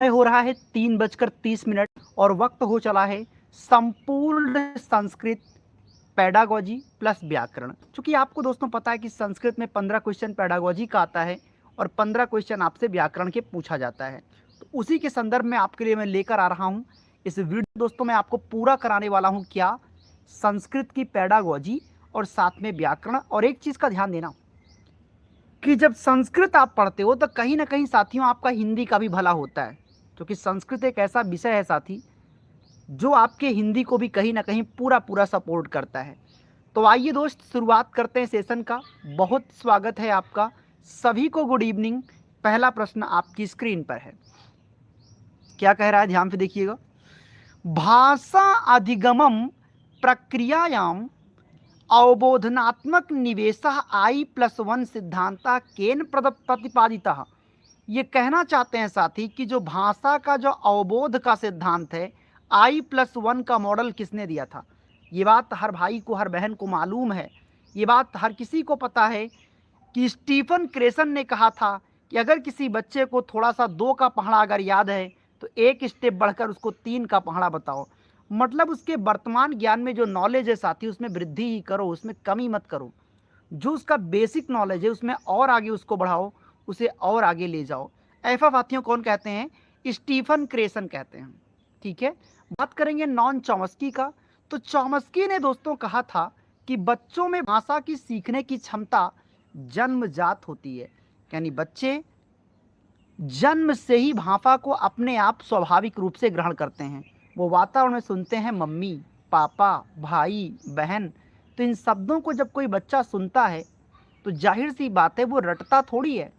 हो रहा है 3:30 और वक्त हो चला है संपूर्ण संस्कृत पेडागोजी प्लस व्याकरण। क्योंकि आपको दोस्तों पता है कि संस्कृत में 15 क्वेश्चन पेडागोजी का आता है और 15 क्वेश्चन आपसे व्याकरण के पूछा जाता है। तो उसी के संदर्भ में आपके लिए मैं लेकर आ रहा हूँ इस वीडियो। दोस्तों मैं आपको पूरा कराने वाला हूँ क्या, संस्कृत की पेडागोजी और साथ में व्याकरण। और एक चीज़ का ध्यान देना कि जब संस्कृत आप पढ़ते हो तो कहीं ना कहीं साथियों आपका हिंदी का भी भला होता है, क्योंकि संस्कृत एक ऐसा विषय है साथी जो आपके हिंदी को भी कहीं ना कहीं पूरा पूरा सपोर्ट करता है। तो आइए दोस्त शुरुआत करते हैं सेशन का। बहुत स्वागत है आपका सभी को, गुड इवनिंग। पहला प्रश्न आपकी स्क्रीन पर है, क्या कह रहा है ध्यान से देखिएगा। भाषा अधिगमम प्रक्रियायाम अवबोधनात्मक निवेशः I+1 सिद्धांता केन प्रतिपादितः। ये कहना चाहते हैं साथी कि जो भाषा का जो अवबोध का सिद्धांत है I+1 का मॉडल किसने दिया था। ये बात हर भाई को हर बहन को मालूम है, ये बात हर किसी को पता है कि स्टीफन क्रेसन ने कहा था कि अगर किसी बच्चे को थोड़ा सा 2 का पहाड़ा अगर याद है तो एक स्टेप बढ़कर उसको 3 का पहाड़ा बताओ। मतलब उसके वर्तमान ज्ञान में जो नॉलेज है साथी उसमें वृद्धि ही करो, उसमें कमी मत करो। जो उसका बेसिक नॉलेज है उसमें और आगे उसको बढ़ाओ, उसे और आगे ले जाओ। ऐसा साथियों कौन कहते हैं, स्टीफन क्रेसन कहते हैं। ठीक है, बात करेंगे नॉन चॉम्स्की का। तो चॉम्स्की ने दोस्तों कहा था कि बच्चों में भाषा की सीखने की क्षमता जन्मजात होती है, यानी बच्चे जन्म से ही भाषा को अपने आप स्वाभाविक रूप से ग्रहण करते हैं। वो वातावरण में सुनते हैं मम्मी पापा भाई बहन, तो इन शब्दों को जब कोई बच्चा सुनता है तो जाहिर सी बात है वो रटता थोड़ी है,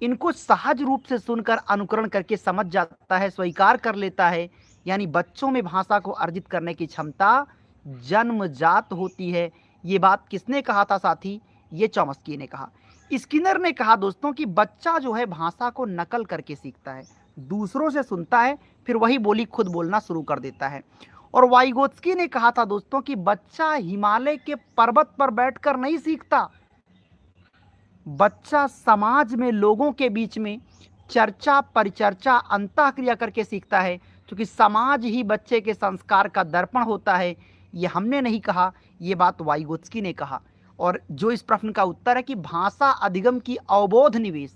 इनको सहज रूप से सुनकर अनुकरण करके समझ जाता है, स्वीकार कर लेता है। यानी बच्चों में भाषा को अर्जित करने की क्षमता जन्मजात होती है। ये बात किसने कहा था साथी, ये चॉम्स्की ने कहा। स्किनर ने कहा दोस्तों कि बच्चा जो है भाषा को नकल करके सीखता है, दूसरों से सुनता है फिर वही बोली खुद बोलना शुरू कर देता है। और वाइगोत्स्की ने कहा था दोस्तों कि बच्चा हिमालय के पर्वत पर बैठकर नहीं सीखता, बच्चा समाज में लोगों के बीच में चर्चा परिचर्चा अंतःक्रिया करके सीखता है, क्योंकि समाज ही बच्चे के संस्कार का दर्पण होता है। ये हमने नहीं कहा, ये बात वाइगोत्स्की ने कहा। और जो इस प्रश्न का उत्तर है कि भाषा अधिगम की अवबोध निवेश।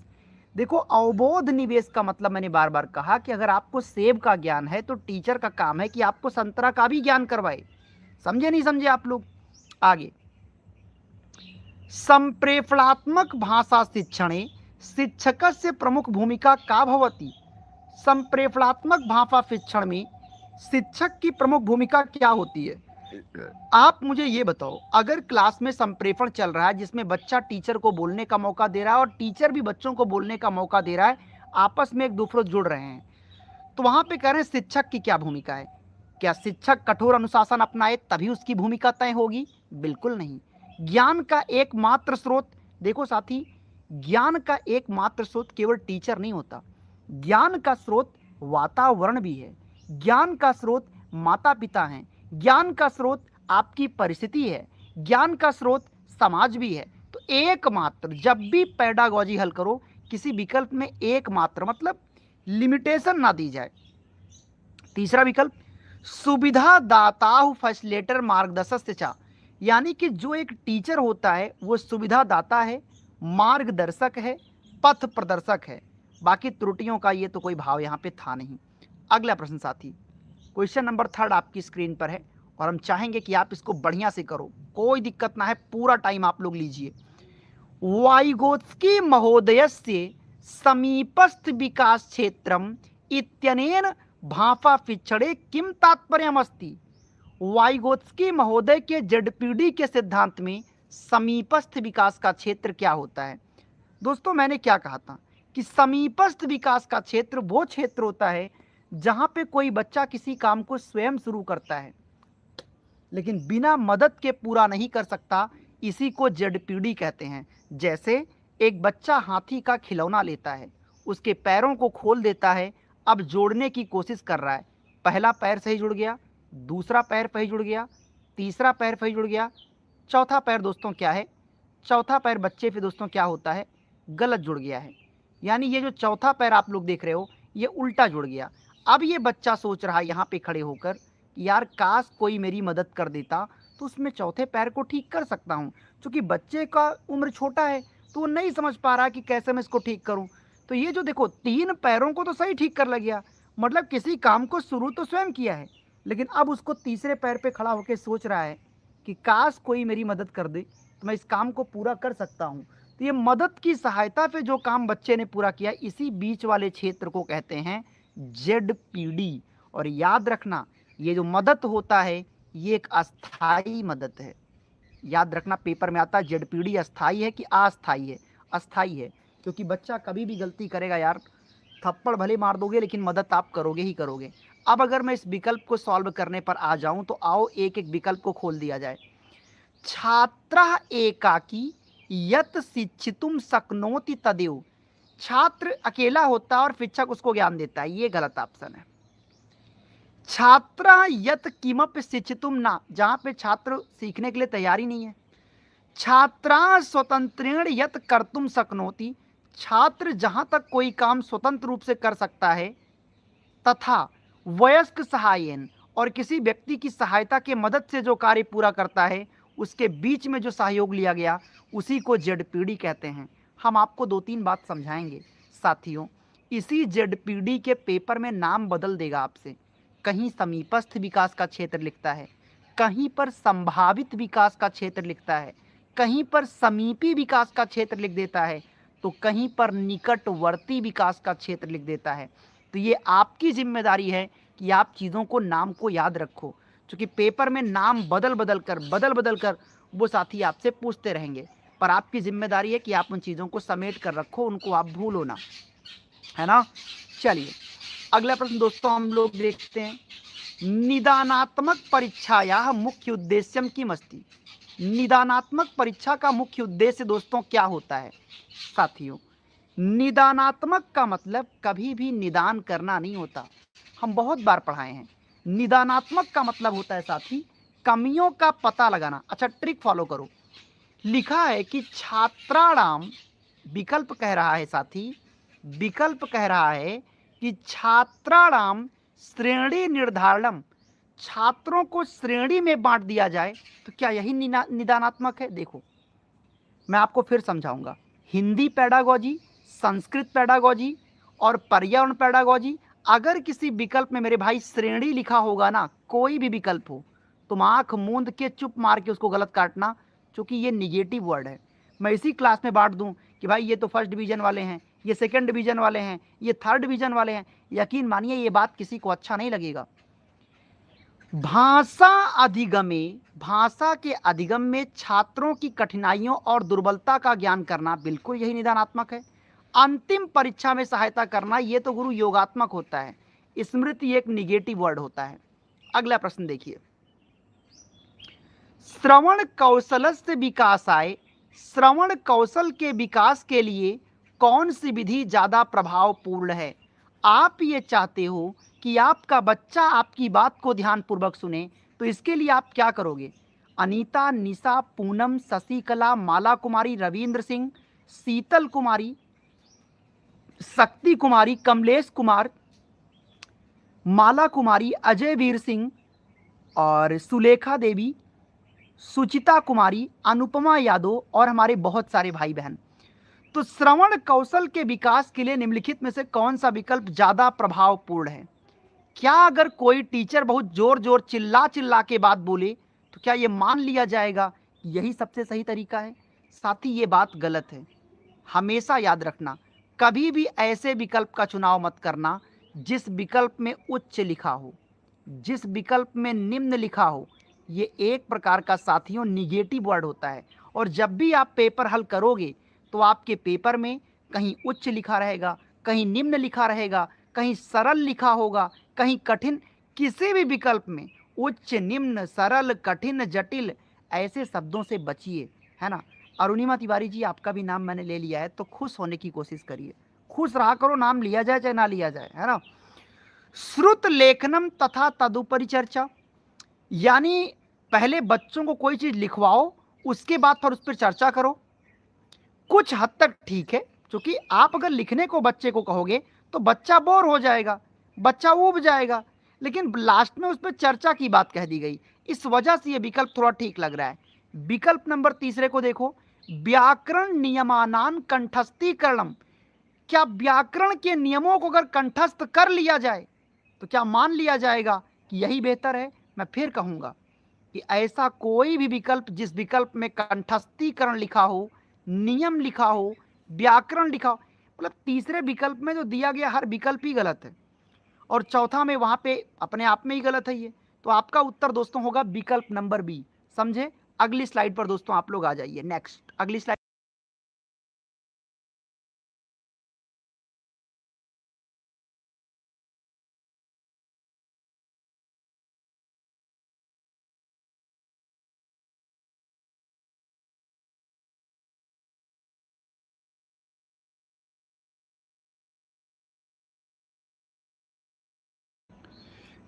देखो अवबोध निवेश का मतलब मैंने बार बार कहा कि अगर आपको सेब का ज्ञान है तो टीचर का काम है कि आपको संतरा का भी ज्ञान करवाए। समझे नहीं समझे आप लोग। आगे, संप्रेषणात्मक भाषा शिक्षणे शिक्षकस्य प्रमुख भूमिका का भवति। संप्रेषणात्मक भाषा शिक्षण में शिक्षक की प्रमुख भूमिका क्या होती है। आप मुझे ये बताओ, अगर क्लास में संप्रेषण चल रहा है जिसमें बच्चा टीचर को बोलने का मौका दे रहा है और टीचर भी बच्चों को बोलने का मौका दे रहा है, आपस में एक दूसरे जुड़ रहे हैं, तो वहां पे कह रहे हैं शिक्षक की क्या भूमिका है। क्या शिक्षक कठोर अनुशासन अपनाए तभी उसकी भूमिका तय होगी? बिल्कुल नहीं। ज्ञान का एकमात्र स्रोत, देखो साथी, ज्ञान का एकमात्र स्रोत केवल टीचर नहीं होता, ज्ञान का स्रोत वातावरण भी है, ज्ञान का स्रोत माता पिता हैं, ज्ञान का स्रोत आपकी परिस्थिति है, ज्ञान का स्रोत समाज भी है। तो एकमात्र, जब भी पेडागोजी हल करो किसी विकल्प में एकमात्र मतलब लिमिटेशन ना दी जाए। तीसरा विकल्प, सुविधा दाता फैसिलेटर मार्गदर्शक चा, यानी कि जो एक टीचर होता है वो सुविधा दाता है, मार्गदर्शक है, पथ प्रदर्शक है। बाकी त्रुटियों का ये तो कोई भाव यहाँ पे था नहीं। अगला प्रश्न साथी, क्वेश्चन नंबर 3 आपकी स्क्रीन पर है और हम चाहेंगे कि आप इसको बढ़िया से करो, कोई दिक्कत ना है, पूरा टाइम आप लोग लीजिए। वाइगोत्स्की महोदयस्य समीपस्थ विकास क्षेत्रम इत्यनेन भाषा शिक्षणे किम तात्पर्यमस्ति। वाइगोत्स्की महोदय के जेडपीडी के सिद्धांत में समीपस्थ विकास का क्षेत्र क्या होता है। दोस्तों मैंने क्या कहा था कि समीपस्थ विकास का क्षेत्र वो क्षेत्र होता है जहां पे कोई बच्चा किसी काम को स्वयं शुरू करता है लेकिन बिना मदद के पूरा नहीं कर सकता, इसी को जेडपीडी कहते हैं। जैसे एक बच्चा हाथी का खिलौना लेता है, उसके पैरों को खोल देता है, अब जोड़ने की कोशिश कर रहा है, पहला पैर सही जुड़ गया, दूसरा पैर सही जुड़ गया, तीसरा पैर सही जुड़ गया, चौथा पैर दोस्तों क्या है, चौथा पैर बच्चे पे दोस्तों क्या होता है, गलत जुड़ गया है। यानी ये जो चौथा पैर आप लोग देख रहे हो ये उल्टा जुड़ गया। अब ये बच्चा सोच रहा है यहाँ पे खड़े होकर कि यार काश कोई मेरी मदद कर देता तो उसमें चौथे पैर को ठीक कर सकता हूँ। क्योंकि बच्चे का उम्र छोटा है तो वो नहीं समझ पा रहा कि कैसे मैं इसको ठीक करूँ। तो ये जो देखो 3 पैरों को तो सही ठीक कर लग गया, मतलब किसी काम को शुरू तो स्वयं किया है, लेकिन अब उसको तीसरे पैर पे खड़ा होकर सोच रहा है कि काश कोई मेरी मदद कर दे तो मैं इस काम को पूरा कर सकता हूँ। तो ये मदद की सहायता पे जो काम बच्चे ने पूरा किया, इसी बीच वाले क्षेत्र को कहते हैं ZPD। और याद रखना ये जो मदद होता है ये एक अस्थाई मदद है। याद रखना पेपर में आता है ZPD अस्थाई है कि अस्थाई है। अस्थाई है क्योंकि बच्चा कभी भी गलती करेगा यार, थप्पड़ भले मार दोगे लेकिन मदद आप करोगे ही करोगे। अब अगर मैं इस विकल्प को सॉल्व करने पर आ जाऊं तो आओ एक एक विकल्प को खोल दिया जाए। छात्रः एकाकी यत शिक्षितुम शक्नोति तदेव। छात्र अकेला होता है और शिक्षक उसको ज्ञान देता है, ये गलत ऑप्शन है। छात्रः यत किमपि शिक्षितुम ना, जहां पे छात्र सीखने के लिए तैयारी नहीं है। छात्रा स्वतंत्रेण यत कर्तुम शक्नोति, छात्र जहां तक कोई काम स्वतंत्र रूप से कर सकता है। तथा वयस्क सहायन, और किसी व्यक्ति की सहायता के मदद से जो कार्य पूरा करता है उसके बीच में जो सहयोग लिया गया उसी को ZPD कहते हैं। हम आपको 2-3 बात समझाएंगे साथियों। इसी ZPD के पेपर में नाम बदल देगा आपसे, कहीं समीपस्थ विकास का क्षेत्र लिखता है, कहीं पर संभावित विकास का क्षेत्र लिखता है, कहीं पर समीपी विकास का क्षेत्र लिख देता है, तो कहीं पर निकटवर्ती विकास का क्षेत्र लिख देता है। तो ये आपकी जिम्मेदारी है कि आप चीज़ों को, नाम को याद रखो, क्योंकि पेपर में नाम बदल बदल कर वो साथी आपसे पूछते रहेंगे, पर आपकी जिम्मेदारी है कि आप उन चीज़ों को समेट कर रखो, उनको आप भूलो ना, है ना। चलिए अगला प्रश्न दोस्तों हम लोग देखते हैं। निदानात्मक परीक्षाया मुख्य उद्देश्यम किम अस्ति। निदानात्मक परीक्षा का मुख्य उद्देश्य दोस्तों क्या होता है साथियों। निदानात्मक का मतलब कभी भी निदान करना नहीं होता, हम बहुत बार पढ़ाए हैं। निदानात्मक का मतलब होता है साथी कमियों का पता लगाना। अच्छा ट्रिक फॉलो करो, लिखा है कि छात्राणाम, विकल्प कह रहा है साथी, विकल्प कह रहा है कि छात्राणाम श्रेणी निर्धारणम, छात्रों को श्रेणी में बांट दिया जाए, तो क्या यही निदानात्मक है। देखो मैं आपको फिर समझाऊंगा, हिंदी पेडागोजी, संस्कृत पेडागोजी और पर्यावरण पेडागोजी, अगर किसी विकल्प में मेरे भाई श्रेणी लिखा होगा ना, कोई भी विकल्प हो, तुम आंख मूंद के चुप मार के उसको गलत काटना, क्योंकि ये निगेटिव वर्ड है। मैं इसी क्लास में बांट दूं कि भाई ये तो फर्स्ट डिवीजन वाले हैं, ये सेकंड डिवीजन वाले हैं, ये थर्ड डिवीजन वाले हैं, यकीन मानिए ये बात किसी को अच्छा नहीं लगेगा। भाषा अधिगमे, भाषा के अधिगम में छात्रों की कठिनाइयों और दुर्बलता का ज्ञान करना, बिल्कुल यही निदानात्मक है। अंतिम परीक्षा में सहायता करना, ये तो गुरु योगात्मक होता है। स्मृति एक निगेटिव वर्ड होता है। अगला प्रश्न देखिए, श्रवण कौशल से विकास आए, श्रवण कौशल के विकास के लिए कौन सी विधि ज्यादा प्रभावपूर्ण है। आप ये चाहते हो कि आपका बच्चा आपकी बात को ध्यानपूर्वक सुने, तो इसके लिए आप क्या करोगे। अनीता, निशा, पूनम, शशिकला, माला कुमारी, रविंद्र सिंह, शीतल कुमारी, शक्ति कुमारी, कमलेश कुमार, माला कुमारी, अजय वीर सिंह और सुलेखा देवी, सुचिता कुमारी, अनुपमा यादव और हमारे बहुत सारे भाई बहन। तो श्रवण कौशल के विकास के लिए निम्नलिखित में से कौन सा विकल्प ज्यादा प्रभावपूर्ण है। क्या अगर कोई टीचर बहुत जोर जोर चिल्ला के बात बोले तो क्या ये मान लिया जाएगा कि यही सबसे सही तरीका है। साथी ये बात गलत है। हमेशा याद रखना, कभी भी ऐसे विकल्प का चुनाव मत करना जिस विकल्प में उच्च लिखा हो, जिस विकल्प में निम्न लिखा हो। ये एक प्रकार का साथियों निगेटिव वर्ड होता है, और जब भी आप पेपर हल करोगे तो आपके पेपर में कहीं उच्च लिखा रहेगा, कहीं निम्न लिखा रहेगा, कहीं सरल लिखा होगा, कहीं कठिन। किसी भी विकल्प में उच्च, निम्न, सरल, कठिन, जटिल, ऐसे शब्दों से बचिए, है ना। अरुणिमा तिवारी जी, आपका भी नाम मैंने ले लिया है तो खुश होने की कोशिश करिए, खुश रहा करो, नाम लिया जाए चाहे ना लिया जाए, है ना। श्रुत लेखनम तथा तदुपरि चर्चा, यानी पहले बच्चों को कोई चीज लिखवाओ, उसके बाद फिर उस पर चर्चा करो। कुछ हद तक ठीक है, क्योंकि आप अगर लिखने को बच्चे को कहोगे तो बच्चा बोर हो जाएगा, बच्चा ऊब जाएगा, लेकिन लास्ट में उस पर चर्चा की बात कह दी गई, इस वजह से ये विकल्प थोड़ा ठीक लग रहा है। विकल्प नंबर तीसरे को देखो, व्याकरण नियमानान कंठस्थीकरणम, क्या व्याकरण के नियमों को अगर कंठस्थ कर लिया जाए तो क्या मान लिया जाएगा कि यही बेहतर है? मैं फिर कहूंगा कि ऐसा कोई भी विकल्प जिस विकल्प में कंठस्थीकरण लिखा हो, नियम लिखा हो, व्याकरण लिखा हो, मतलब तीसरे विकल्प में जो दिया गया हर विकल्प ही गलत है, और चौथा में वहां पे अपने आप में ही गलत है ये। तो आपका उत्तर दोस्तों होगा विकल्प नंबर बी। समझे? अगली स्लाइड पर दोस्तों आप लोग आ जाइए। नेक्स्ट अगली स्लाइड।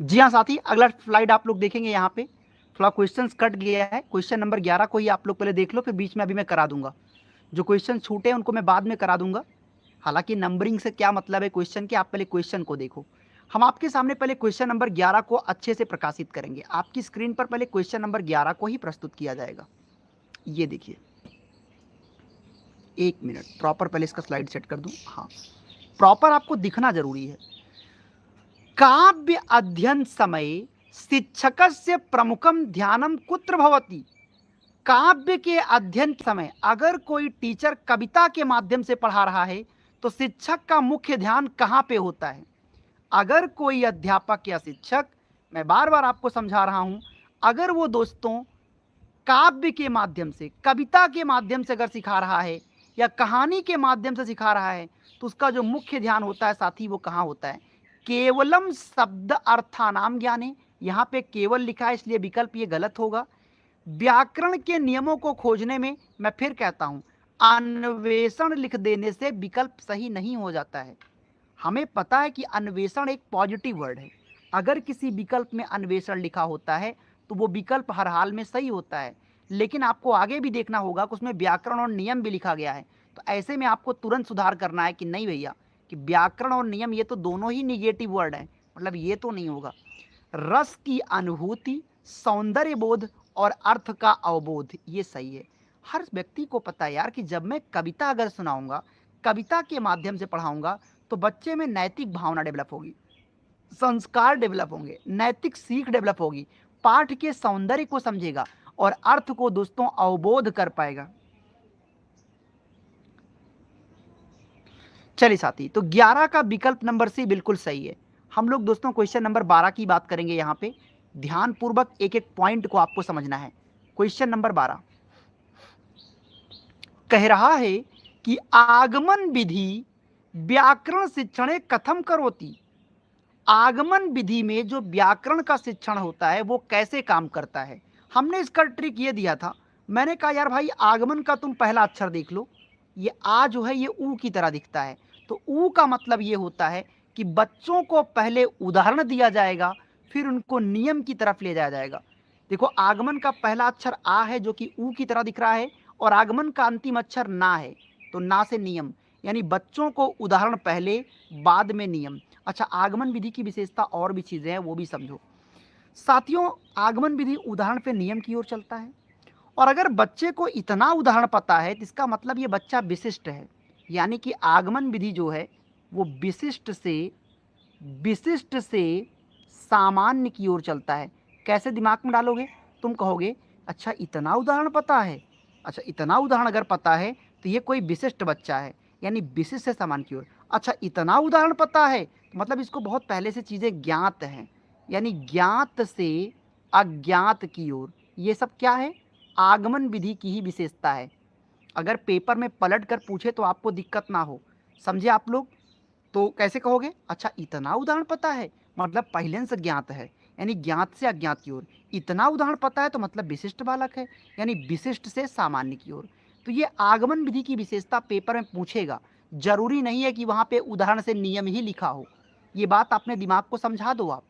जी हाँ साथी, अगला स्लाइड आप लोग देखेंगे, यहाँ पे थोड़ा क्वेश्चंस कट गया है। क्वेश्चन नंबर 11 को ही आप लोग पहले देख लो, फिर बीच में अभी मैं करा दूंगा। जो क्वेश्चन छूटे हैं उनको मैं बाद में करा दूंगा। हालांकि नंबरिंग से क्या मतलब है क्वेश्चन के, आप पहले क्वेश्चन को देखो। हम आपके सामने पहले क्वेश्चन नंबर 11 को अच्छे से प्रकाशित करेंगे। आपकी स्क्रीन पर पहले क्वेश्चन नंबर 11 को ही प्रस्तुत किया जाएगा। ये देखिए, एक मिनट, प्रॉपर पहले इसका स्लाइड सेट कर दूं। हाँ, प्रॉपर आपको दिखना जरूरी है। काव्य अध्ययन समय शिक्षकस्य प्रमुखम ध्यानम कुत्र भवति। काव्य के अध्ययन समय अगर कोई टीचर कविता के माध्यम से पढ़ा रहा है तो शिक्षक का मुख्य ध्यान कहाँ पे होता है? अगर कोई अध्यापक या शिक्षक, मैं बार बार आपको समझा रहा हूं, अगर वो दोस्तों काव्य के माध्यम से, कविता के माध्यम से अगर सिखा रहा है या कहानी के माध्यम से सिखा रहा है तो उसका जो मुख्य ध्यान होता है साथी, वो कहाँ होता है? केवलम शब्द अर्थानाम ज्ञाने। यहाँ पे केवल लिखा है इसलिए विकल्प ये गलत होगा। व्याकरण के नियमों को खोजने में, मैं फिर कहता हूं, अन्वेषण लिख देने से विकल्प सही नहीं हो जाता है। हमें पता है कि अन्वेषण एक पॉजिटिव वर्ड है। अगर किसी विकल्प में अन्वेषण लिखा होता है तो वो विकल्प हर हाल में सही होता है, लेकिन आपको आगे भी देखना होगा कि उसमें व्याकरण और नियम भी लिखा गया है। तो ऐसे में आपको तुरंत सुधार करना है कि नहीं भैया, कि व्याकरण और नियम ये तो दोनों ही निगेटिव वर्ड हैं, मतलब ये तो नहीं होगा। रस की अनुभूति, सौंदर्य बोध और अर्थ का अवबोध, ये सही है। हर व्यक्ति को पता है यार कि जब मैं कविता अगर सुनाऊंगा, कविता के माध्यम से पढ़ाऊंगा, तो बच्चे में नैतिक भावना डेवलप होगी, संस्कार डेवलप होंगे, नैतिक सीख डेवलप होगी, पाठ के सौंदर्य को समझेगा और अर्थ को दोस्तों अवबोध कर पाएगा। चलिए साथी, तो 11 का विकल्प नंबर सी बिल्कुल सही है। हम लोग दोस्तों क्वेश्चन नंबर 12 की बात करेंगे। यहाँ पे ध्यान पूर्वक एक एक पॉइंट को आपको समझना है। क्वेश्चन नंबर 12 कह रहा है कि आगमन विधि व्याकरण शिक्षणे कथम करोति। आगमन विधि में जो व्याकरण का शिक्षण होता है वो कैसे काम करता है? हमने इसका ट्रिक ये दिया था, मैंने कहा यार भाई आगमन का तुम पहला अक्षर देख लो, ये आ जो है ये ऊ की तरह दिखता है, तो ऊ का मतलब ये होता है कि बच्चों को पहले उदाहरण दिया जाएगा, फिर उनको नियम की तरफ ले जाया जाएगा। देखो, आगमन का पहला अक्षर आ है जो कि ऊ की तरह दिख रहा है, और आगमन का अंतिम अक्षर ना है, तो ना से नियम, यानी बच्चों को उदाहरण पहले, बाद में नियम। अच्छा, आगमन विधि की विशेषता और भी चीजें हैं, वो भी समझो साथियों। आगमन विधि उदाहरण पे नियम की ओर चलता है, और अगर बच्चे को इतना उदाहरण पता है तो इसका मतलब ये बच्चा विशिष्ट है। यानी कि आगमन विधि जो है वो विशिष्ट से सामान्य की ओर चलता है। कैसे दिमाग में डालोगे? तुम कहोगे अच्छा इतना उदाहरण पता है, अच्छा इतना उदाहरण अगर पता है तो ये कोई विशिष्ट बच्चा है, यानी विशिष्ट से सामान्य की ओर। अच्छा, इतना उदाहरण पता है तो मतलब इसको बहुत पहले से चीज़ें ज्ञात हैं, यानी ज्ञात से अज्ञात की ओर। ये सब क्या है? आगमन विधि की ही विशेषता है। अगर पेपर में पलट कर पूछे तो आपको दिक्कत ना हो, समझे आप लोग? तो कैसे कहोगे? अच्छा इतना उदाहरण पता है मतलब पहले से ज्ञात है, यानी ज्ञात से अज्ञात की ओर। इतना उदाहरण पता है तो मतलब विशिष्ट बालक है, यानी विशिष्ट से सामान्य की ओर। तो ये आगमन विधि की विशेषता पेपर में पूछेगा, जरूरी नहीं है कि वहाँ पे उदाहरण से नियम ही लिखा हो। ये बात अपने दिमाग को समझा दो आप,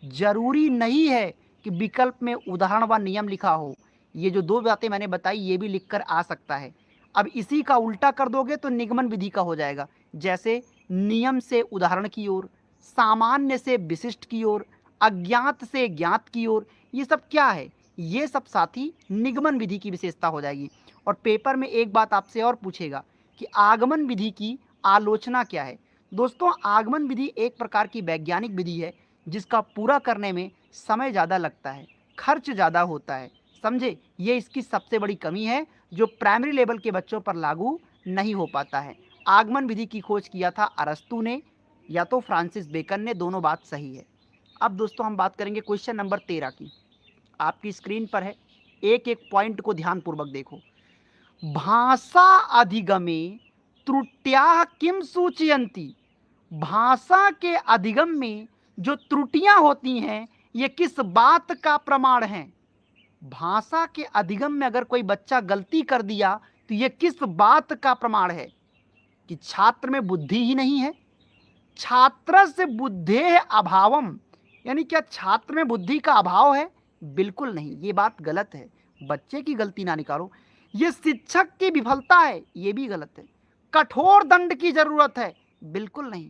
जरूरी नहीं है कि विकल्प में उदाहरण व नियम लिखा हो। ये जो दो बातें मैंने बताई ये भी लिखकर आ सकता है। अब इसी का उल्टा कर दोगे तो निगमन विधि का हो जाएगा। जैसे नियम से उदाहरण की ओर, सामान्य से विशिष्ट की ओर, अज्ञात से ज्ञात की ओर। ये सब क्या है? ये सब साथी निगमन विधि की विशेषता हो जाएगी। और पेपर में एक बात आपसे और पूछेगा कि आगमन विधि की आलोचना क्या है। दोस्तों, आगमन विधि एक प्रकार की वैज्ञानिक विधि है जिसका पूरा करने में समय ज़्यादा लगता है, खर्च ज़्यादा होता है। समझे? ये इसकी सबसे बड़ी कमी है जो प्राइमरी लेवल के बच्चों पर लागू नहीं हो पाता है। आगमन विधि की खोज किया था अरस्तु ने या तो फ्रांसिस बेकन ने, दोनों बात सही है। अब दोस्तों हम बात करेंगे क्वेश्चन नंबर 13 की। आपकी स्क्रीन पर है, एक एक पॉइंट को ध्यानपूर्वक देखो। भाषा अधिगमे त्रुट्या किम सूचयन्ति। भाषा के अधिगम में जो त्रुटियां होती हैं ये किस बात का प्रमाण है? भाषा के अधिगम में अगर कोई बच्चा गलती कर दिया तो ये किस बात का प्रमाण है? कि छात्र में बुद्धि ही नहीं है। छात्र से बुद्धे अभावम, यानी क्या छात्र में बुद्धि का अभाव है? बिल्कुल नहीं, ये बात गलत है। बच्चे की गलती ना निकालो। ये शिक्षक की विफलता है, ये भी गलत है। कठोर दंड की जरूरत है, बिल्कुल नहीं।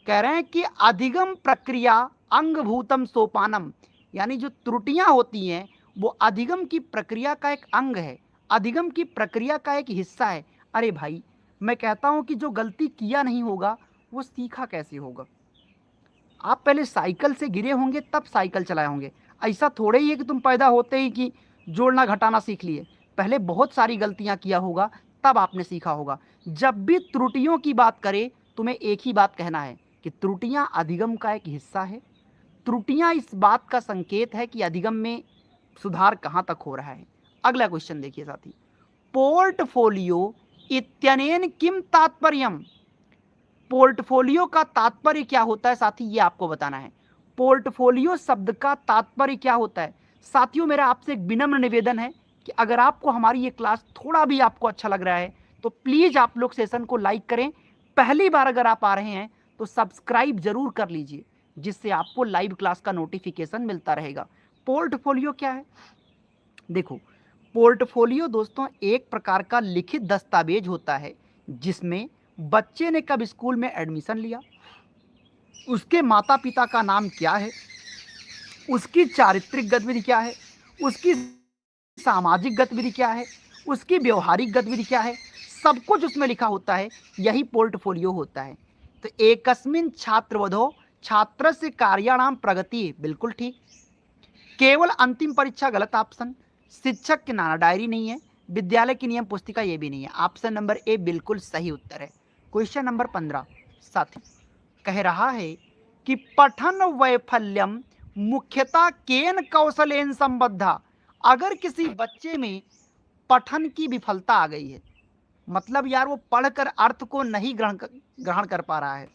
कह रहे हैं कि अधिगम प्रक्रिया अंगभूतम सोपानम, यानी जो त्रुटियां होती हैं वो अधिगम की प्रक्रिया का एक अंग है, अधिगम की प्रक्रिया का एक हिस्सा है। अरे भाई, मैं कहता हूं कि जो गलती किया नहीं होगा वो सीखा कैसे होगा? आप पहले साइकिल से गिरे होंगे तब साइकिल चलाए होंगे। ऐसा थोड़े ही है कि तुम पैदा होते ही कि जोड़ना घटाना सीख लिए। पहले बहुत सारी गलतियां किया होगा तब आपने सीखा होगा। जब भी त्रुटियों की बात करें तुम्हें एक ही बात कहना है कि त्रुटियां अधिगम का एक हिस्सा है। त्रुटियां इस बात का संकेत है कि अधिगम में सुधार कहां तक हो रहा है। अगला क्वेश्चन देखिए साथी, पोर्टफोलियो इत्यनेन किम तात्पर्यम। पोर्टफोलियो का तात्पर्य क्या होता है साथी, ये आपको बताना है। पोर्टफोलियो शब्द का तात्पर्य क्या होता है? साथियों, मेरा आपसे एक विनम्र निवेदन है कि अगर आपको हमारी ये क्लास थोड़ा भी आपको अच्छा लग रहा है तो प्लीज आप लोग सेशन को लाइक करें। पहली बार अगर आप आ रहे हैं तो सब्सक्राइब जरूर कर लीजिए, जिससे आपको लाइव क्लास का नोटिफिकेशन मिलता रहेगा। पोर्टफोलियो क्या है? देखो, पोर्टफोलियो दोस्तों एक प्रकार का लिखित दस्तावेज होता है जिसमें बच्चे ने कब स्कूल में एडमिशन लिया, उसके माता पिता का नाम क्या है, उसकी चारित्रिक गतिविधि क्या है, उसकी सामाजिक गतिविधि क्या है, उसकी व्यवहारिक गतिविधि क्या है, सब कुछ उसमें लिखा होता है। यही पोर्टफोलियो होता है। तो एकस्मिन छात्रवधो छात्र से कार्याणाम प्रगति, बिल्कुल ठीक। केवल अंतिम परीक्षा, गलत ऑप्शन। शिक्षक के नाना डायरी नहीं है। विद्यालय की नियम पुस्तिका, ये भी नहीं है। ऑप्शन नंबर ए बिल्कुल सही उत्तर है। क्वेश्चन नंबर 15 साथी कह रहा है कि पठन वैफल्यम मुख्यतः केन कौशलेन संबद्धा। अगर किसी बच्चे में पठन की विफलता आ गई है, मतलब यार वो पढ़कर अर्थ को नहीं ग्रहण कर पा रहा है,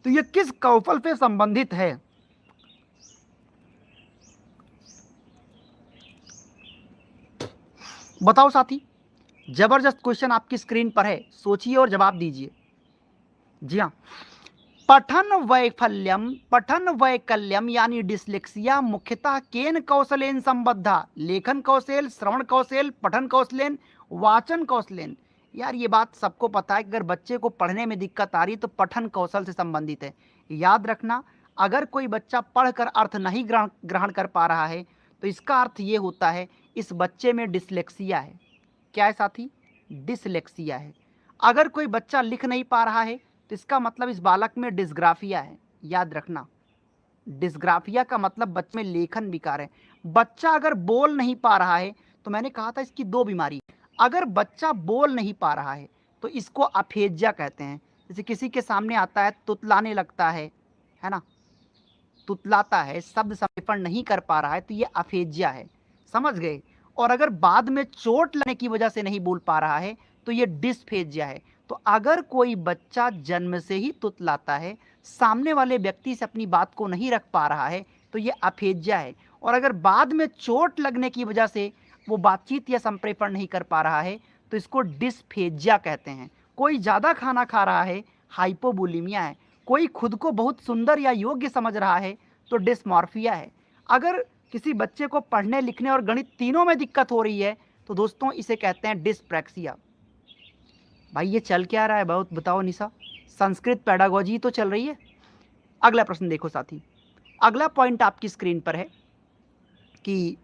तो ये किस कौशल से संबंधित है? बताओ साथी। जबरदस्त क्वेश्चन आपकी स्क्रीन पर है, सोचिए और जवाब दीजिए। जी हाँ, पठन वैकल्यम यानी डिसलेक्सिया मुख्यतः केन कौशलेन संबद्धा। लेखन कौशल, श्रवण कौशल, पठन कौशलेन, वाचन कौशलेन। यार ये बात सबको पता है कि अगर बच्चे को पढ़ने में दिक्कत आ रही है तो पठन कौशल से संबंधित है। याद रखना, अगर कोई बच्चा पढ़कर अर्थ नहीं ग्रहण कर पा रहा है तो इसका अर्थ ये होता है इस बच्चे में डिसलेक्सिया है। क्या है साथी? डिसलेक्सिया है। अगर कोई बच्चा लिख नहीं पा रहा है तो इसका मतलब इस बालक में डिस्ग्राफिया है। याद रखना, डिस्ग्राफिया का मतलब बच्चे में लेखन विकार है। बच्चा अगर बोल नहीं पा रहा है तो मैंने कहा था इसकी दो बीमारी। अगर बच्चा बोल नहीं पा रहा है तो इसको अफेजिया कहते हैं। जैसे किसी के सामने आता है तुतलाने लगता है ना, तुतलाता है, शब्द संप्रेषण नहीं कर पा रहा है, तो ये अफेजिया है। समझ गए? और अगर बाद में चोट लगने की वजह से नहीं बोल पा रहा है तो ये डिस्फेजिया है। तो अगर कोई बच्चा जन्म से ही तुतलाता है, सामने वाले व्यक्ति से अपनी बात को नहीं रख पा रहा है, तो ये अफेजिया है। और अगर बाद में चोट लगने की वजह से वो बातचीत या संप्रेषण नहीं कर पा रहा है तो इसको डिस्फेजिया कहते हैं। कोई ज़्यादा खाना खा रहा है, हाइपोबुलिमिया है। कोई खुद को बहुत सुंदर या योग्य समझ रहा है तो डिस्मॉर्फिया है। अगर किसी बच्चे को पढ़ने लिखने और गणित तीनों में दिक्कत हो रही है तो दोस्तों इसे कहते हैं डिस्प्रैक्सिया। भाई ये चल क्या रहा है बहुत बताओ निशा? संस्कृत पेडागोजी तो चल रही है। अगला प्रश्न देखो साथी, अगला पॉइंट आपकी स्क्रीन पर है कि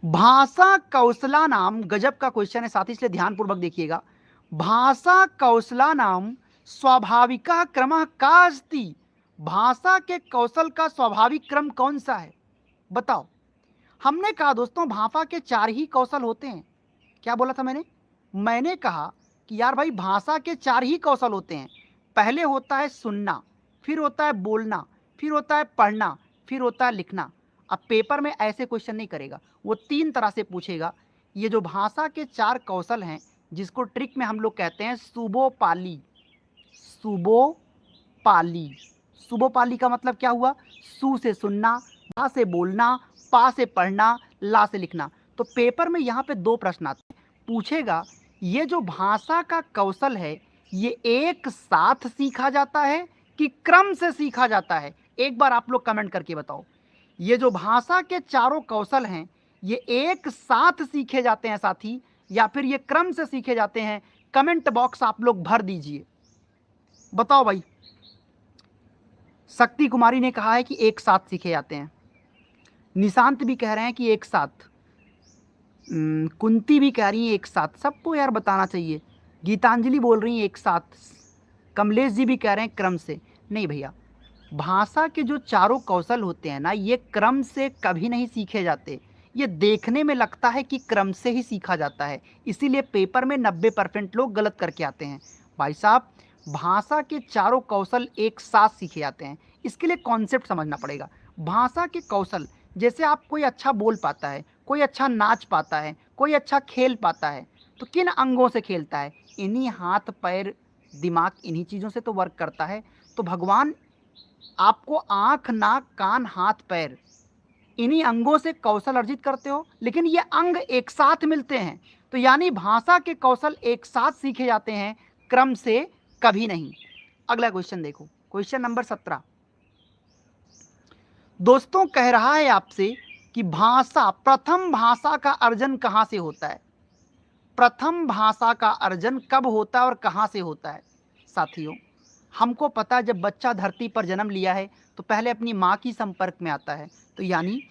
भाषा कौशला नाम, गजब का क्वेश्चन है साथी, इसलिए ध्यानपूर्वक देखिएगा। भाषा कौशला नाम स्वाभाविका क्रमः का अस्ति, भाषा के कौशल का स्वाभाविक क्रम कौन सा है, बताओ। हमने कहा दोस्तों भाषा के 4 ही कौशल होते हैं। क्या बोला था मैंने कहा कि यार भाई भाषा के 4 ही कौशल होते हैं। पहले होता है सुनना, फिर होता है बोलना, फिर होता है पढ़ना, फिर होता है लिखना। अब पेपर में ऐसे क्वेश्चन नहीं करेगा, वो 3 तरह से पूछेगा। ये जो भाषा के 4 कौशल हैं, जिसको ट्रिक में हम लोग कहते हैं सुबोपाली। सुबोपाली, सुबोपाली का मतलब क्या हुआ? सु से सुनना, भा से बोलना, पा से पढ़ना, ला से लिखना। तो पेपर में यहाँ पे 2 प्रश्न आते हैं। पूछेगा ये जो भाषा का कौशल है ये एक साथ सीखा जाता है कि क्रम से सीखा जाता है? एक बार आप लोग कमेंट करके बताओ। ये जो भाषा के 4 कौशल हैं ये एक साथ सीखे जाते हैं साथी, या फिर ये क्रम से सीखे जाते हैं? कमेंट बॉक्स आप लोग भर दीजिए, बताओ भाई। शक्ति कुमारी ने कहा है कि एक साथ सीखे जाते हैं, निशांत भी कह रहे हैं कि एक साथ, कुंती भी कह रही है एक साथ। सबको यार बताना चाहिए। गीतांजलि बोल रही है एक साथ, कमलेश जी भी कह रहे हैं क्रम से। नहीं भैया, भाषा के जो 4 कौशल होते हैं ना ये क्रम से कभी नहीं सीखे जाते। ये देखने में लगता है कि क्रम से ही सीखा जाता है, इसीलिए पेपर में 90% लोग गलत करके आते हैं। भाई साहब भाषा के 4 कौशल एक साथ सीखे जाते हैं, इसके लिए कॉन्सेप्ट समझना पड़ेगा। भाषा के कौशल, जैसे आप कोई अच्छा बोल पाता है, कोई अच्छा नाच पाता है, कोई अच्छा खेल पाता है, तो किन अंगों से खेलता है? इन्हीं हाथ पैर दिमाग, इन्हीं चीज़ों से तो वर्क करता है। तो भगवान आपको आँख नाक कान हाथ पैर इन्हीं अंगों से कौशल अर्जित करते हो, लेकिन ये अंग एक साथ मिलते हैं। तो यानी भाषा के कौशल एक साथ सीखे जाते हैं, क्रम से कभी नहीं। अगला क्वेश्चन देखो, क्वेश्चन नंबर 17 दोस्तों कह रहा है आपसे कि प्रथम भाषा का अर्जन कहाँ से होता है? प्रथम भाषा का अर्जन कब होता है और कहाँ से होता है? साथियों हमको पता है जब बच्चा धरती पर जन्म लिया है तो पहले अपनी माँ की संपर्क में आता है। तो यानी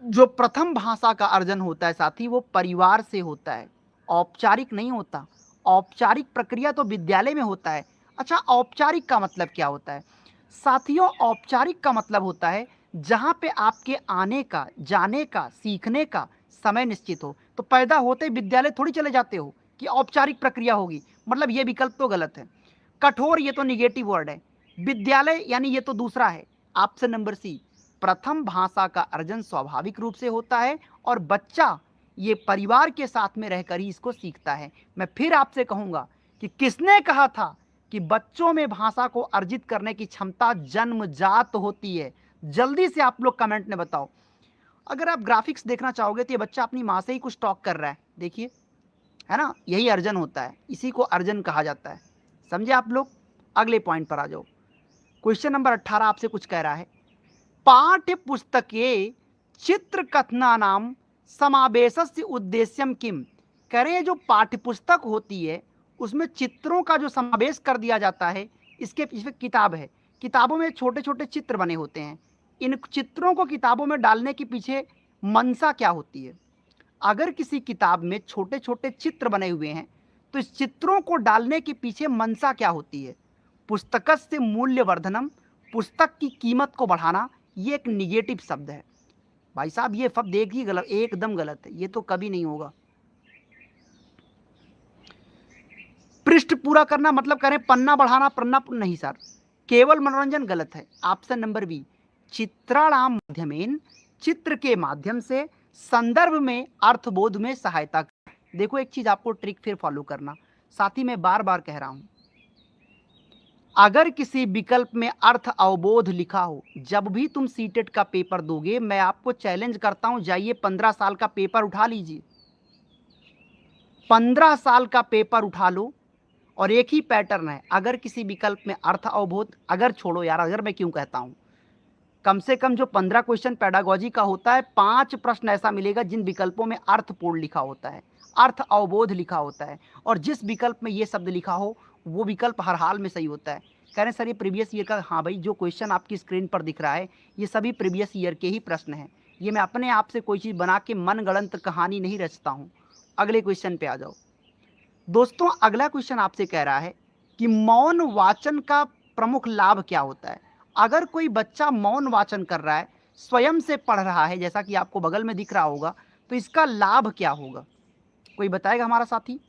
जो प्रथम भाषा का अर्जन होता है साथी वो परिवार से होता है, औपचारिक नहीं होता। औपचारिक प्रक्रिया तो विद्यालय में होता है। अच्छा औपचारिक का मतलब क्या होता है साथियों? औपचारिक का मतलब होता है जहाँ पे आपके आने का, जाने का, सीखने का समय निश्चित हो। तो पैदा होते विद्यालय थोड़ी चले जाते हो कि औपचारिक प्रक्रिया होगी, मतलब ये विकल्प तो गलत है। कठोर ये तो निगेटिव वर्ड है, विद्यालय यानी ये तो दूसरा है। ऑप्शन नंबर सी, प्रथम भाषा का अर्जन स्वाभाविक रूप से होता है और बच्चा ये परिवार के साथ में रहकर ही इसको सीखता है। मैं फिर आपसे कहूँगा कि किसने कहा था कि बच्चों में भाषा को अर्जित करने की क्षमता जन्मजात होती है? जल्दी से आप लोग कमेंट में बताओ। अगर आप ग्राफिक्स देखना चाहोगे तो ये बच्चा अपनी माँ से ही कुछ टॉक कर रहा है, देखिए, है ना? यही अर्जन होता है, इसी को अर्जन कहा जाता है। समझे आप लोग? अगले पॉइंट पर आ जाओ। क्वेश्चन नंबर 18 आपसे कुछ कह रहा है, पाठ्य पुस्तके चित्र कथना नाम समावेशस्य उद्देश्यम किम। कह रहे हैं जो पाठ्य पुस्तक होती है उसमें चित्रों का जो समावेश कर दिया जाता है, इसके पीछे किताब है, किताबों में छोटे छोटे चित्र बने होते हैं। इन चित्रों को किताबों में डालने के पीछे मंशा क्या होती है? अगर किसी किताब में छोटे छोटे चित्र बने हुए हैं तो इस चित्रों को डालने के पीछे मंशा क्या होती है? पुस्तकस्य मूल्यवर्धनम, पुस्तक की कीमत को बढ़ाना। ये एक निगेटिव शब्द है भाई साहब, ये शब्द एक ही गलत, एकदम गलत है, ये तो कभी नहीं होगा। पृष्ठ पूरा करना मतलब कह रहे हैं पन्ना बढ़ाना, पन्ना नहीं सर, केवल मनोरंजन गलत है। ऑप्शन नंबर बी, चित्राणाम माध्यमेन, चित्र के माध्यम से संदर्भ में अर्थबोध में सहायता। देखो एक चीज आपको ट्रिक फिर फॉलो करना, साथ ही मैं बार बार कह रहा हूं, अगर किसी विकल्प में अर्थ अवबोध लिखा हो, जब भी तुम सीटेट का पेपर दोगे मैं आपको चैलेंज करता हूं, जाइए 15 साल का पेपर उठा लीजिए, 15 साल का पेपर उठा लो और एक ही पैटर्न है, अगर किसी विकल्प में अर्थ अवबोध, अगर छोड़ो यार, अगर मैं क्यों कहता हूं, कम से कम जो 15 क्वेश्चन पेडागोजी का होता है 5 प्रश्न ऐसा मिलेगा जिन विकल्पों में अर्थपूर्ण लिखा होता है, अर्थ अवबोध लिखा होता है, और जिस विकल्प में ये शब्द लिखा हो वो विकल्प हर हाल में सही होता है। कह रहे हैं सर ये प्रीवियस ईयर का, हाँ भाई जो क्वेश्चन आपकी स्क्रीन पर दिख रहा है ये सभी प्रीवियस ईयर के ही प्रश्न हैं। ये मैं अपने आप से कोई चीज़ बना के मनगढ़ंत कहानी नहीं रचता हूँ। अगले क्वेश्चन पे आ जाओ दोस्तों। अगला क्वेश्चन आपसे कह रहा है कि मौन वाचन का प्रमुख लाभ क्या होता है। अगर कोई बच्चा मौन वाचन कर रहा है, स्वयं से पढ़ रहा है, जैसा कि आपको बगल में दिख रहा होगा, तो इसका लाभ क्या होगा, कोई बताएगा हमारा साथी।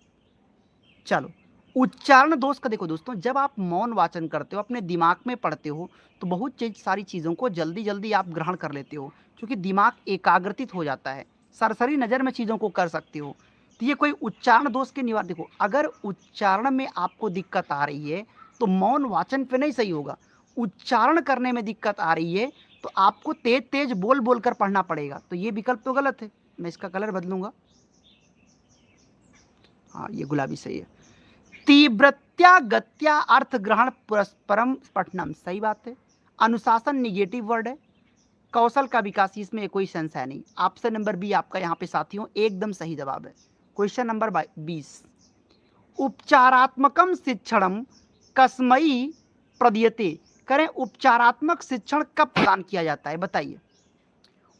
चलो, उच्चारण दोष का देखो दोस्तों, जब आप मौन वाचन करते हो, अपने दिमाग में पढ़ते हो, तो बहुत सारी चीज़ों को जल्दी जल्दी आप ग्रहण कर लेते हो, क्योंकि दिमाग एकाग्रतित हो जाता है, सरसरी नज़र में चीज़ों को कर सकते हो। तो ये कोई उच्चारण दोष के निवारण, देखो अगर उच्चारण में आपको दिक्कत आ रही है तो मौन वाचन पे नहीं सही होगा। उच्चारण करने में दिक्कत आ रही है तो आपको तेज तेज बोल बोल कर पढ़ना पड़ेगा, तो ये विकल्प तो गलत है। मैं इसका कलर बदलूंगा, हाँ ये गुलाबी सही है। तीव्रत्या गत्या अर्थ ग्रहण परस्परम पठनम, सही बात है। अनुशासन निगेटिव वर्ड है। कौशल का विकास, इसमें कोई सेंस है नहीं। ऑप्शन नंबर बी आपका यहाँ पे साथियों एकदम सही जवाब है। क्वेश्चन नंबर 20, उपचारात्मकम शिक्षणम कस्मई प्रदीयते, करें उपचारात्मक शिक्षण कब प्रदान किया जाता है, बताइए।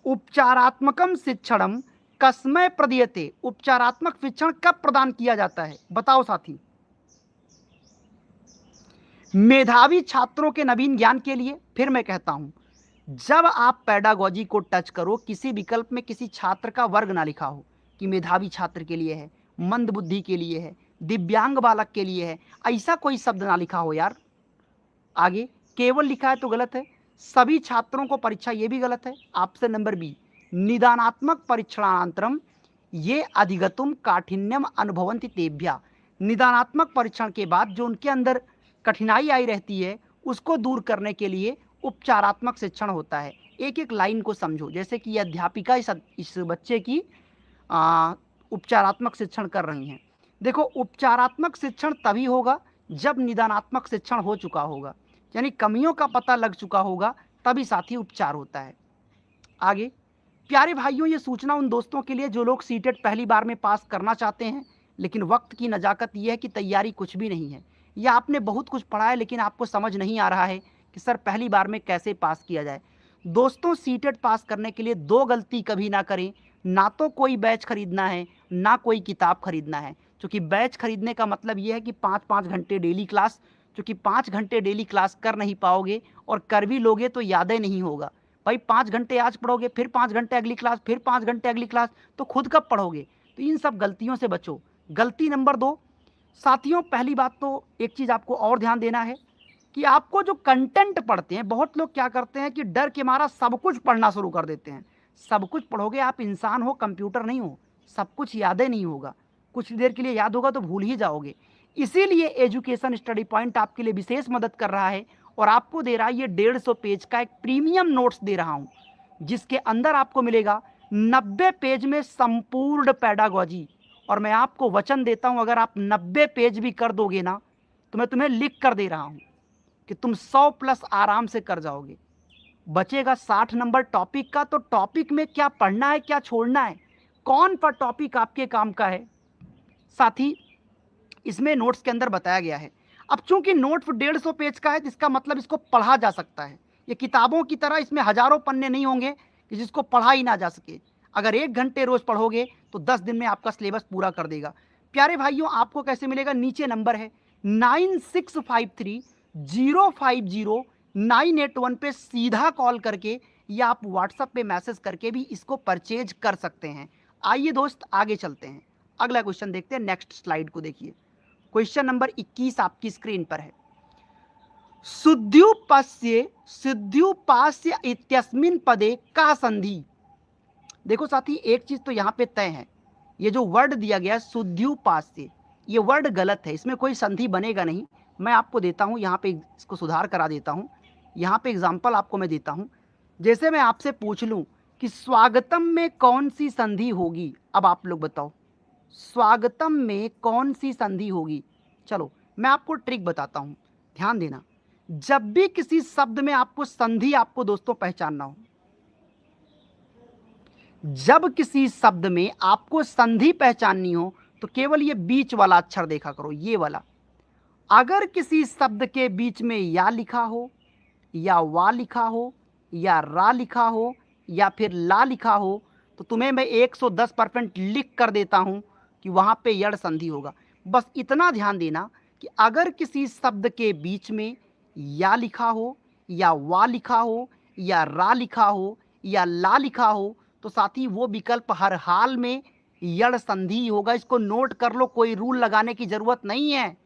उपचारात्मकम शिक्षणम कस्मय प्रदीयते, उपचारात्मक शिक्षण कब प्रदान किया जाता है, बताओ साथी। मेधावी छात्रों के नवीन ज्ञान के लिए, फिर मैं कहता हूं, जब आप पेडागोजी को टच करो, किसी विकल्प में किसी छात्र का वर्ग ना लिखा हो कि मेधावी छात्र के लिए है, मंद बुद्धि के लिए है, दिव्यांग बालक के लिए है, ऐसा कोई शब्द ना लिखा हो यार। आगे केवल लिखा है तो गलत है। सभी छात्रों को परीक्षा, ये भी गलत है। ऑप्शन नंबर बी, निदानात्मक परीक्षणानंतरम ये अधिगतुम काठिन्यम अनुभवन्ति तेभ्या, निदानात्मक परीक्षण के बाद जो उनके अंदर कठिनाई आई रहती है उसको दूर करने के लिए उपचारात्मक शिक्षण होता है। एक एक लाइन को समझो, जैसे कि अध्यापिका इस बच्चे की उपचारात्मक शिक्षण कर रही हैं। देखो उपचारात्मक शिक्षण तभी होगा जब निदानात्मक शिक्षण हो चुका होगा, यानी कमियों का पता लग चुका होगा, तभी साथी उपचार होता है। आगे प्यारे भाइयों, ये सूचना उन दोस्तों के लिए जो लोग सीटेट पहली बार में पास करना चाहते हैं, लेकिन वक्त की नज़ाकत ये है कि तैयारी कुछ भी नहीं है, या आपने बहुत कुछ पढ़ा है लेकिन आपको समझ नहीं आ रहा है कि सर पहली बार में कैसे पास किया जाए। दोस्तों सीटेट पास करने के लिए दो गलती कभी ना करें, ना तो कोई बैच खरीदना है ना कोई किताब खरीदना है, क्योंकि बैच खरीदने का मतलब ये है कि 5-5 घंटे डेली क्लास, क्योंकि 5 घंटे डेली क्लास कर नहीं पाओगे, और कर भी लोगे तो यादें नहीं होगा। भाई 5 घंटे आज पढ़ोगे, फिर 5 घंटे अगली क्लास, फिर 5 घंटे अगली क्लास, तो खुद कब पढ़ोगे। तो इन सब गलतियों से बचो। गलती नंबर 2 साथियों, पहली बात तो एक चीज़ आपको और ध्यान देना है कि आपको जो कंटेंट पढ़ते हैं, बहुत लोग क्या करते हैं कि डर के मारा सब कुछ पढ़ना शुरू कर देते हैं। सब कुछ पढ़ोगे, आप इंसान हो, कंप्यूटर नहीं हो, सब कुछ यादें नहीं होगा, कुछ देर के लिए याद होगा तो भूल ही जाओगे। इसीलिए एजुकेशन स्टडी पॉइंट आपके लिए विशेष मदद कर रहा है और आपको दे रहा है ये 150 पेज का एक प्रीमियम नोट्स दे रहा हूँ, जिसके अंदर आपको मिलेगा 90 पेज में संपूर्ण पेडागोजी। और मैं आपको वचन देता हूं, अगर आप 90 पेज भी कर दोगे ना, तो मैं तुम्हें लिख कर दे रहा हूं कि तुम 100+ आराम से कर जाओगे। बचेगा 60 नंबर टॉपिक का, तो टॉपिक में क्या पढ़ना है क्या छोड़ना है, कौन सा टॉपिक आपके काम का है, साथी इसमें नोट्स के अंदर बताया गया है। अब चूंकि नोट्स 150 पेज का है, जिसका मतलब इसको पढ़ा जा सकता है। ये किताबों की तरह इसमें हजारों पन्ने नहीं होंगे कि जिसको पढ़ा ही ना जा सके। अगर 1 घंटे रोज पढ़ोगे तो 10 दिन में आपका सिलेबस पूरा कर देगा। प्यारे भाइयों, आपको कैसे मिलेगा, नीचे नंबर है 9653050981 पे सीधा कॉल करके या आप व्हाट्सएप पे मैसेज करके भी इसको परचेज कर सकते हैं। आइए दोस्त आगे चलते हैं, अगला क्वेश्चन देखते हैं। नेक्स्ट स्लाइड को देखिए, क्वेश्चन नंबर 21 आपकी स्क्रीन पर है। शुद्ध्युपास्य इत्यस्मिन् पदे का संधि। देखो साथी, एक चीज तो यहाँ पे तय है, ये जो वर्ड दिया गया शुद्ध्युपास्य, ये वर्ड गलत है, इसमें कोई संधि बनेगा नहीं। मैं आपको देता हूँ यहाँ पे, इसको सुधार करा देता हूँ। यहाँ पे एग्जाम्पल आपको मैं देता हूँ। जैसे मैं आपसे पूछ लूँ कि स्वागतम में कौन सी संधि होगी, अब आप लोग बताओ स्वागतम में कौन सी संधि होगी। चलो मैं आपको ट्रिक बताता हूँ, ध्यान देना। जब भी किसी शब्द में आपको संधि, आपको दोस्तों पहचानना हो, जब किसी शब्द में आपको संधि पहचाननी हो, तो केवल ये बीच वाला अक्षर देखा करो, ये वाला। अगर किसी शब्द के बीच में या लिखा हो, या वा लिखा हो, या रा लिखा हो, या फिर ला लिखा हो, तो तुम्हें मैं 110% लिख कर देता हूं कि वहां पे यड़ संधि होगा। बस इतना ध्यान देना कि अगर किसी शब्द के बीच में या लिखा हो, या वा लिखा हो, या रा लिखा हो, या ला लिखा हो, तो साथी वो विकल्प हर हाल में यड़ संधि होगा। इसको नोट कर लो, कोई रूल लगाने की जरूरत नहीं है।